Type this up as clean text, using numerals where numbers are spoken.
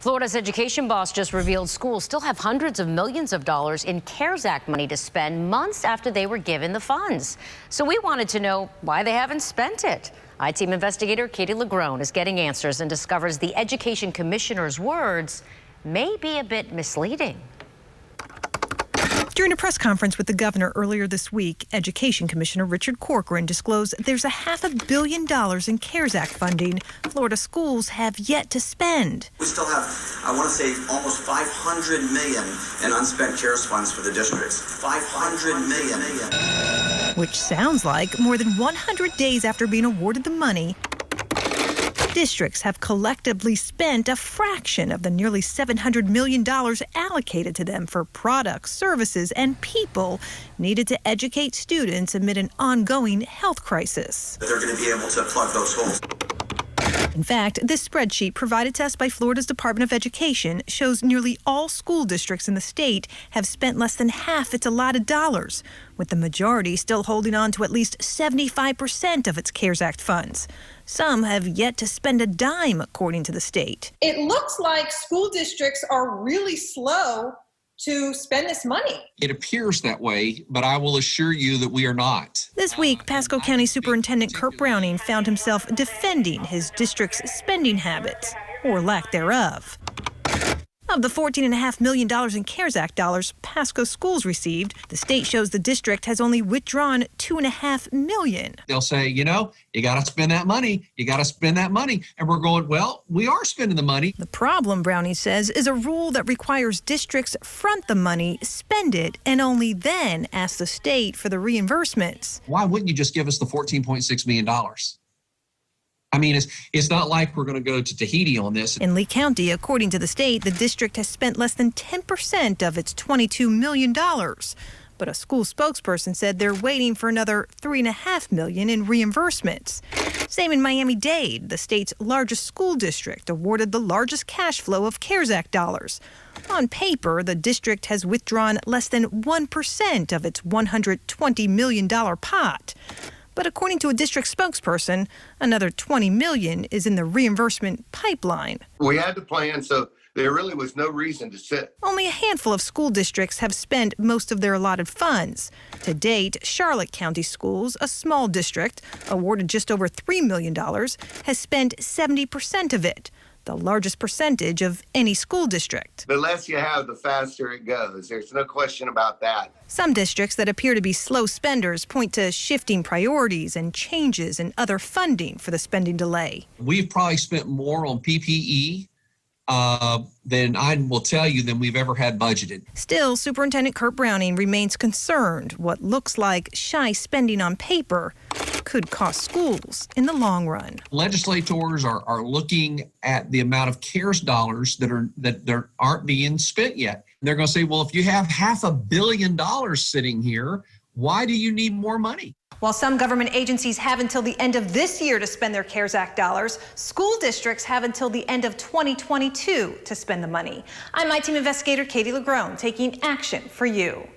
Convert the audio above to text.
Florida's education boss just revealed schools still have hundreds of millions of dollars in CARES Act money to spend months after they were given the funds. So we wanted to know why they haven't spent it. I-Team investigator Katie LaGrone is getting answers and discovers the education commissioner's words may be a bit misleading. During a press conference with the governor earlier this week, Education Commissioner Richard Corcoran disclosed there's $500 million in CARES Act funding Florida schools have yet to spend. We still have, I want to say, almost $500 million in unspent CARES funds for the districts. $500 million. Which sounds like more than 100 days after being awarded the money, districts have collectively spent a fraction of the nearly $700 million allocated to them for products, services, and people needed to educate students amid an ongoing health crisis. They're going to be able to plug those holes. In fact, this spreadsheet provided to us by Florida's Department of Education shows nearly all school districts in the state have spent less than half its allotted dollars, with the majority still holding on to at least 75% of its CARES Act funds. Some have yet to spend a dime, according to the state. It looks like school districts are really slow to spend this money. It appears that way, but I will assure you that we are not. This week, Pasco County Superintendent Kurt Browning found himself defending his district's spending habits, or lack thereof. Of the $14.5 million in CARES Act dollars Pasco schools received, the state shows the district has only withdrawn $2.5 million. They'll say, you know, you got to spend that money. You got to spend that money. And we're going, well, we are spending the money. The problem, Browning says, is a rule that requires districts front the money, spend it, and only then ask the state for the reimbursements. Why wouldn't you just give us the $14.6 million? I mean, it's not like we're going to go to Tahiti on this. In Lee County, according to the state, the district has spent less than 10% of its $22 million. But a school spokesperson said they're waiting for another $3.5 million in reimbursements. Same in Miami-Dade, the state's largest school district, awarded the largest cash flow of CARES Act dollars. On paper, the district has withdrawn less than 1% of its $120 million pot. But according to a district spokesperson, another $20 million is in the reimbursement pipeline. We had the plan, so there really was no reason to sit. Only a handful of school districts have spent most of their allotted funds. To date, Charlotte County Schools, a small district, awarded just over $3 million, has spent 70% of it, the largest percentage of any school district. The less you have, the faster it goes. There's no question about that. Some districts that appear to be slow spenders point to shifting priorities and changes in other funding for the spending delay. We've probably spent more on PPE than I will tell you than we've ever had budgeted. Still, Superintendent Kurt Browning remains concerned what looks like shy spending on paper could cost schools in the long run. Legislators are looking at the amount of CARES dollars that aren't being spent yet. They're going to say, well, if you have $500 million sitting here, why do you need more money? While some government agencies have until the end of this year to spend their CARES Act dollars, school districts have until the end of 2022 to spend the money. I'm I-Team investigator Katie LaGrone, taking action for you.